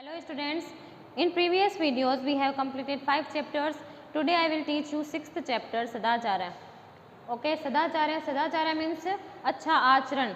Hello students, in previous videos we have completed 5 chapters. Today I will teach you 6th chapter सदाचार्य. Okay, सदाचार्य means अच्छा आचरण.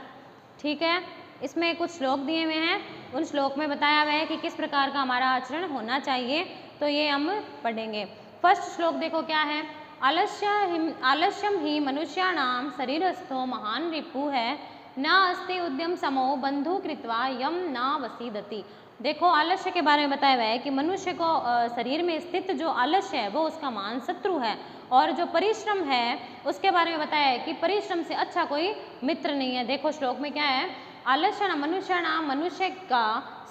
ठीक है, इसमें कुछ श्लोक दिए हुए हैं. उन श्लोक में बताया हुआ है कि किस प्रकार का हमारा आचरण होना चाहिए, तो ये हम पढ़ेंगे. फर्स्ट श्लोक देखो क्या है. आलस्यम ही मनुष्याणाम शरीरस्थो महान रिपु है, न अस्ति उद्यम समो बंधु कृत्वा यम न वसीदति. देखो आलस्य के बारे में बताया हुआ है कि मनुष्य को शरीर में स्थित जो आलस्य है वो उसका महान शत्रु है, और जो परिश्रम है उसके बारे में बताया है कि परिश्रम से अच्छा कोई मित्र नहीं है. देखो श्लोक में क्या है. आलस्य मनुष्याणाम, मनुष्य का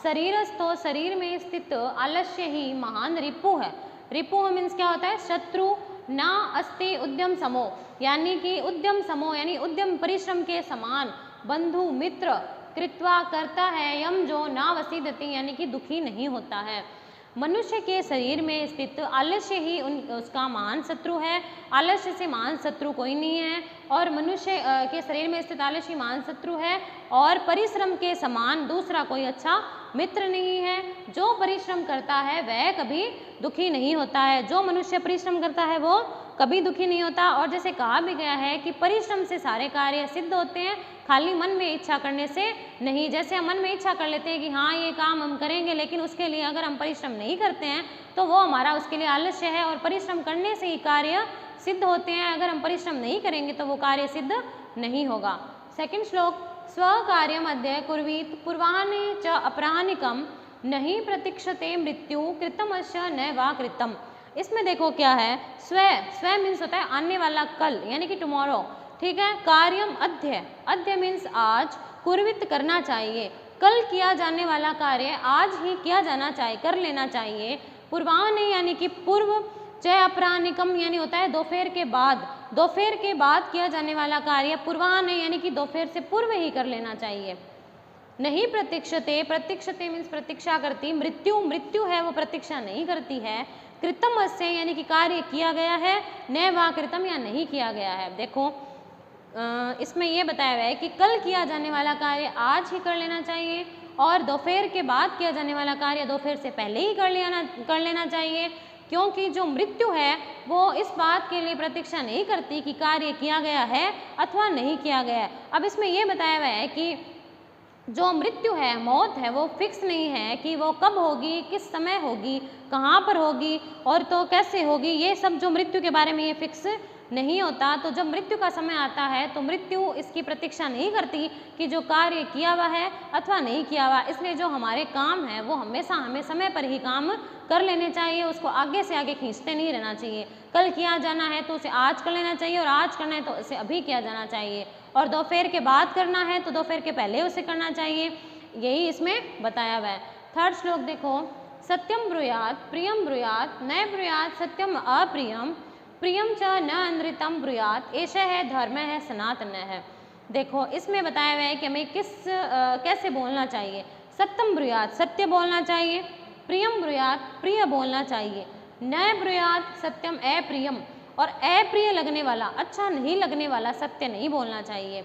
शरीरस्थो शरीर में स्थित आलस्य ही महान रिपु है. रिपु मीन्स क्या होता है, शत्रु. ना अस्ति उद्यम समो, यानी कि उद्यम समो यानी उद्यम परिश्रम के समान. बंधु मित्र कृत्वा करता है, यम जो ना वसीदति यानी कि दुखी नहीं होता है. मनुष्य के शरीर में स्थित आलस्य ही उसका महान शत्रु है. आलस्य से महान शत्रु कोई नहीं है, और मनुष्य के शरीर में स्थित आलस्य महान शत्रु है, और परिश्रम के समान दूसरा कोई अच्छा मित्र नहीं है. जो परिश्रम करता है वह कभी दुखी नहीं होता है. जो मनुष्य परिश्रम करता है वो कभी दुखी नहीं होता. और जैसे कहा भी गया है कि परिश्रम से सारे कार्य सिद्ध होते हैं, खाली मन में इच्छा करने से नहीं. जैसे हम मन में इच्छा कर लेते हैं कि हाँ ये काम हम करेंगे, लेकिन उसके लिए अगर हम परिश्रम नहीं करते हैं तो वो हमारा उसके लिए आलस्य है, और परिश्रम करने से ही कार्य सिद्ध होते हैं. अगर हम परिश्रम नहीं करेंगे तो वो कार्य सिद्ध नहीं होगा. सेकंड श्लोक. स्वकार्यम अद्य कुर्वीत पूर्वानि च अपराह्निकम नहीं प्रतीक्षते मृत्यु कृतमस्य न वा कृतम. इसमें देखो क्या है. स्व मीन्स होता है आने वाला कल, यानी कि टुमारो. ठीक है. कार्यम अद्य, अद्य मीन्स आज. कुर्वित करना चाहिए, कल किया जाने वाला कार्य आज ही किया जाना चाहिए, कर लेना चाहिए. पूर्वाह्न यानी कि पूर्व. जय अपराह्निकम यानी होता है दोपहर के बाद. दोपहर के बाद किया जाने वाला कार्य पूर्वाह्न यानी कि दोपहर से पूर्व ही कर लेना चाहिए. नहीं प्रतीक्षते, प्रतीक्षते मीन्स प्रतीक्षा करती. मृत्यु, मृत्यु है वो प्रतीक्षा नहीं करती है. कृतम अस्य यानी कि कार्य किया गया है, न वा कृतम या नहीं किया गया है. देखो इसमें यह बताया हुआ है कि कल किया जाने वाला कार्य आज ही कर लेना चाहिए, और दोपहर के बाद किया जाने वाला कार्य दोपहर से पहले ही कर लेना चाहिए. क्योंकि जो मृत्यु है वो इस बात के लिए प्रतीक्षा नहीं करती कि कार्य किया गया है अथवा नहीं किया गया है. अब इसमें यह बताया हुआ है कि जो मृत्यु है, मौत है, वो फिक्स नहीं है कि वो कब होगी, किस समय होगी, कहाँ पर होगी, और तो कैसे होगी. ये सब जो मृत्यु के बारे में ये फिक्स नहीं होता. तो जब मृत्यु का समय आता है तो मृत्यु इसकी प्रतीक्षा नहीं करती कि जो कार्य किया हुआ है अथवा नहीं किया हुआ. इसलिए जो हमारे काम है वो हमेशा हमें समय पर ही काम कर लेने चाहिए. उसको आगे से आगे खींचते नहीं रहना चाहिए. कल किया जाना है तो उसे आज कर लेना चाहिए, और आज करना है तो उसे अभी किया जाना चाहिए, और दोपहर के बाद करना है तो दोपहर के पहले उसे करना चाहिए. यही इसमें बताया हुआ है. थर्ड श्लोक देखो. सत्यम ब्रूयात प्रियम ब्रूयात न ब्रूयात सत्यम अप्रियम प्रियम च न अनृतम ब्रूयात ऐसा है धर्म है सनातन है. देखो इसमें बताया हुआ है कि हमें कैसे बोलना चाहिए. सत्यम ब्रूयात सत्य बोलना चाहिए. प्रियम ब्रूयात प्रिय बोलना चाहिए. न ब्रूयात सत्यम अप्रियम, और अप्रिय लगने वाला, अच्छा नहीं लगने वाला सत्य नहीं बोलना चाहिए.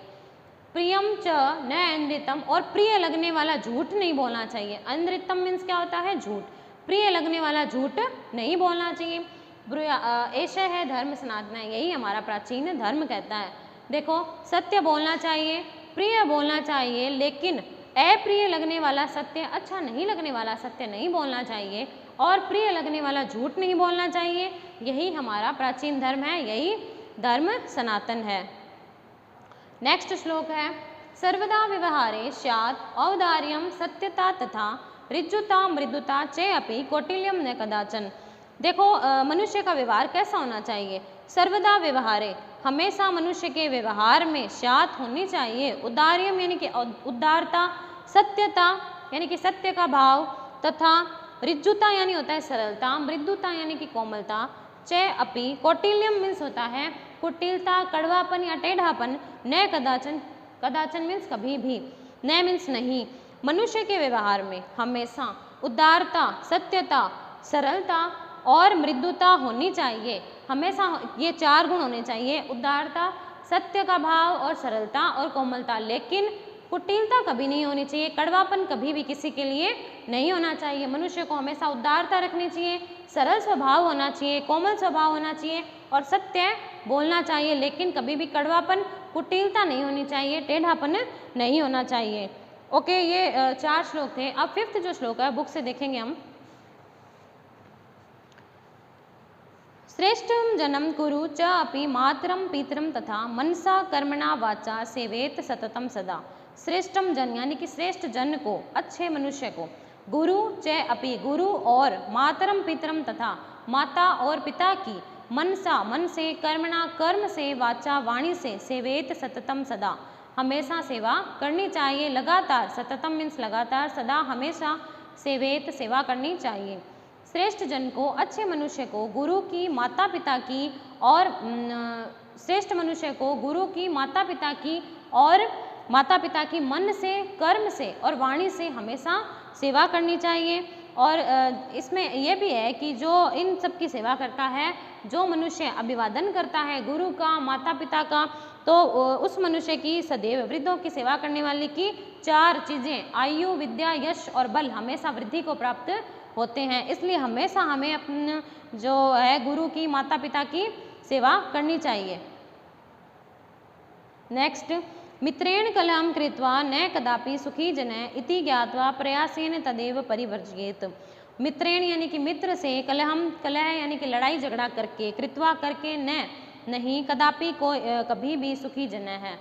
प्रियम च न अनृतम, और प्रिय लगने वाला झूठ नहीं बोलना चाहिए. अनृतम मीन्स क्या होता है, झूठ. प्रिय लगने वाला झूठ नहीं बोलना चाहिए. ऐसा है धर्म सनातन है, यही हमारा प्राचीन धर्म कहता है. देखो सत्य बोलना चाहिए, प्रिय बोलना चाहिए, लेकिन अप्रिय लगने वाला सत्य, अच्छा नहीं लगने वाला सत्य नहीं बोलना चाहिए, और प्रिय लगने वाला झूठ नहीं बोलना चाहिए. यही हमारा प्राचीन धर्म है, यही धर्म सनातन है. नेक्स्ट श्लोक है. सर्वदा व्यवहारे स्यात् औदार्यम सत्यता तथा ऋजुता मृदुता चे अपि कौटिल्यम न कदाचन. देखो मनुष्य का व्यवहार कैसा होना चाहिए. सर्वदा व्यवहारे, हमेशा मनुष्य के व्यवहार में स्यात् होनी चाहिए. उदार्यम यानी कि उदारता, सत्यता यानी कि सत्य का भाव, तथा ऋजुता यानी होता है सरलता, मृदुता यानी कि कोमलता, च अपि कौटिल्यम मीन्स होता है कुटिलता, कड़वापन या टेढ़ापन, न कदाचन, कदाचन मीन्स कभी भी, न मीन्स नहीं. मनुष्य के व्यवहार में हमेशा उदारता, सत्यता, सरलता और मृदुता होनी चाहिए. हमेशा ये 4 गुण होने चाहिए. उदारता, सत्य का भाव और सरलता और कोमलता. लेकिन कुटिलता कभी नहीं होनी चाहिए, कड़वापन कभी भी किसी के लिए नहीं होना चाहिए। मनुष्य को हमेशा उदारता रखनी चाहिए, सरल स्वभाव होना चाहिए, कोमल स्वभाव होना चाहिए और सत्य बोलना चाहिए, लेकिन कभी भी कड़वापन, कुटिलता नहीं होनी चाहिए, टेढ़ापन नहीं होना चाहिए। ओके, ये 4 श्लोक थे। अब 5th जो श्लोक है बुक से देखेंगे हम। श्रेष्ठम जन्म कुरु च अपि मातरम पितरम तथा मनसा कर्मणा वाचा सेवेत सततम सदा। श्रेष्ठम जन यानी कि श्रेष्ठ जन को, अच्छे मनुष्य को, गुरु च अपि गुरु और, मातरम पितरम तथा माता और पिता की, मनसा मन से, कर्मणा कर्म से, वाचा वाणी से, सेवेत सततम सदा हमेशा सेवा करनी चाहिए, लगातार, सततम मीन्स लगातार, सदा हमेशा, सेवेत सेवा करनी चाहिए। श्रेष्ठ जन को, अच्छे मनुष्य को, गुरु की, माता पिता की और श्रेष्ठ मनुष्य को गुरु की, माता पिता की और माता पिता की मन से, कर्म से और वाणी से हमेशा सेवा करनी चाहिए। और इसमें यह भी है कि जो इन सब की सेवा करता है, जो मनुष्य अभिवादन करता है गुरु का, माता पिता का, तो उस मनुष्य की सदैव, वृद्धों की सेवा करने वाले की 4 चीज़ें, आयु, विद्या, यश और बल, हमेशा वृद्धि को प्राप्त होते हैं। इसलिए हमेशा हमें अपने जो है गुरु की, माता पिता की सेवा करनी चाहिए। नेक्स्ट, मित्रेण कलहम कृत्वा न कदापि सुखी जन इति ज्ञात्वा प्रयासेन तदेव परिवर्जयेत। मित्रेण यानी कि मित्र से, कलहम, कलह यानी कि लड़ाई झगड़ा करके, कृत्वा करके, न नहीं, कदापि को कभी भी, सुखी जन है,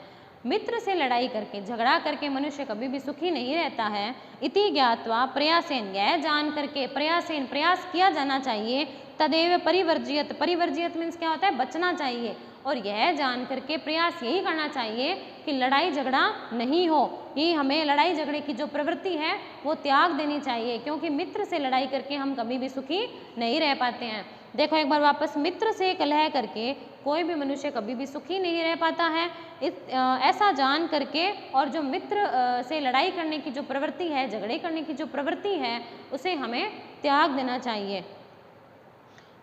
मित्र से लड़ाई करके, झगड़ा करके मनुष्य कभी भी सुखी नहीं रहता है। इति ज्ञात्वा प्रयासेन, यह जान करके, प्रयासेन प्रयास किया जाना चाहिए, तदेव परिवर्जियत, परिवर्जियत मीन्स क्या होता है, बचना चाहिए। और यह जान करके प्रयास यही करना चाहिए कि लड़ाई झगड़ा नहीं हो, ये हमें लड़ाई झगड़े की जो प्रवृत्ति है वो त्याग देनी चाहिए, क्योंकि मित्र से लड़ाई करके हम कभी भी सुखी नहीं रह पाते हैं। देखो एक बार वापस, मित्र से कलह करके कोई भी मनुष्य कभी भी सुखी नहीं रह पाता है। ऐसा जान करके, और जो मित्र से लड़ाई करने की जो प्रवृत्ति है, झगड़े करने की जो प्रवृत्ति है, उसे हमें त्याग देना चाहिए।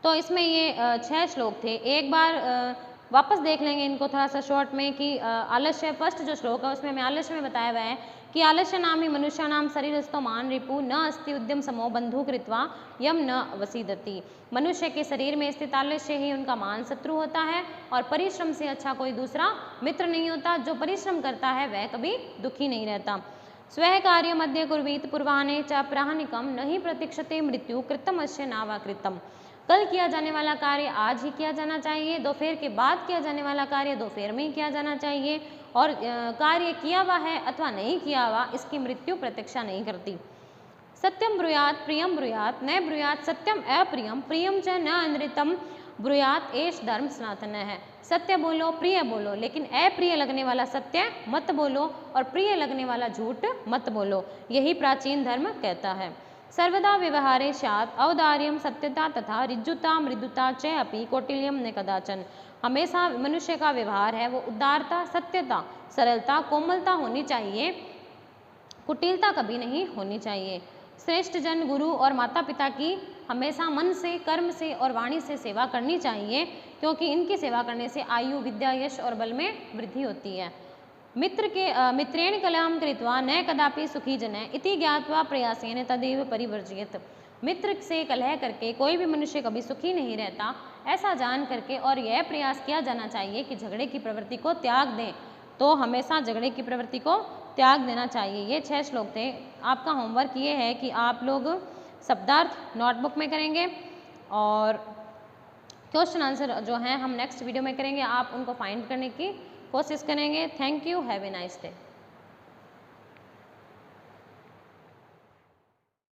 तो इसमें ये 6 श्लोक थे। एक बार वापस देख लेंगे इनको थोड़ा सा शॉर्ट में कि आलस्य, फर्स्ट जो श्लोक है उसमें हमें आलस्य में बताया हुआ है कि आलस्य नाम ही मनुष्य नाम शरीरस्थो मान रिपु न अस्ति उद्यम समो बंधु कृत्वा यम न वसीदति। मनुष्य के शरीर में स्थित आलस्य ही उनका मान शत्रु होता है और परिश्रम से अच्छा कोई दूसरा मित्र नहीं होता। जो परिश्रम करता है वह कभी दुखी नहीं रहता। स्व कार्य मध्य कुर्वीत पूर्वाने च प्राहनिकम नहीं प्रतीक्षते मृत्यु कृतमस्य नावा कृतम। कल किया जाने वाला कार्य आज ही किया जाना चाहिए, दोपहर के बाद किया जाने वाला कार्य दोपहर में ही किया जाना चाहिए, और कार्य किया हुआ है अथवा नहीं किया हुआ इसकी मृत्यु प्रतीक्षा नहीं करती। सत्यम ब्रूयात प्रियम ब्रूयात न ब्रूयात सत्यम अप्रियम प्रियम च न अनृतम ब्रूयात एष धर्म सनातन है। सत्य बोलो, प्रिय बोलो, लेकिन अप्रिय लगने वाला सत्य मत बोलो और प्रिय लगने वाला झूठ मत बोलो, यही प्राचीन धर्म कहता है। सर्वदा व्यवहारे स्यात् औदार्यम सत्यता तथा ऋजुता मृदुता च अपि कौटिल्यम न कदाचन। हमेशा मनुष्य का व्यवहार है वो उदारता, सत्यता, सरलता, कोमलता होनी चाहिए, कुटिलता कभी नहीं होनी चाहिए। श्रेष्ठ जन गुरु और माता पिता की हमेशा मन से, कर्म से और वाणी से सेवा करनी चाहिए, क्योंकि इनकी सेवा करने से आयु, विद्या, यश और बल में वृद्धि होती है। मित्रेण कलहम कृत्वा न कदापि सुखी जन इति ज्ञात्वा प्रयासेन तदेव परिवर्जयेत। मित्र से कलह करके कोई भी मनुष्य कभी सुखी नहीं रहता, ऐसा जान करके और यह प्रयास किया जाना चाहिए कि झगड़े की प्रवृत्ति को त्याग दें। तो हमेशा झगड़े की प्रवृत्ति को त्याग देना चाहिए। ये 6 श्लोक थे। आपका होमवर्क ये है कि आप लोग शब्दार्थ नोटबुक में करेंगे और क्वेश्चन आंसर जो हैं हम नेक्स्ट वीडियो में करेंगे, आप उनको फाइंड करने की कोशिश करेंगे। Thank you, have a nice day.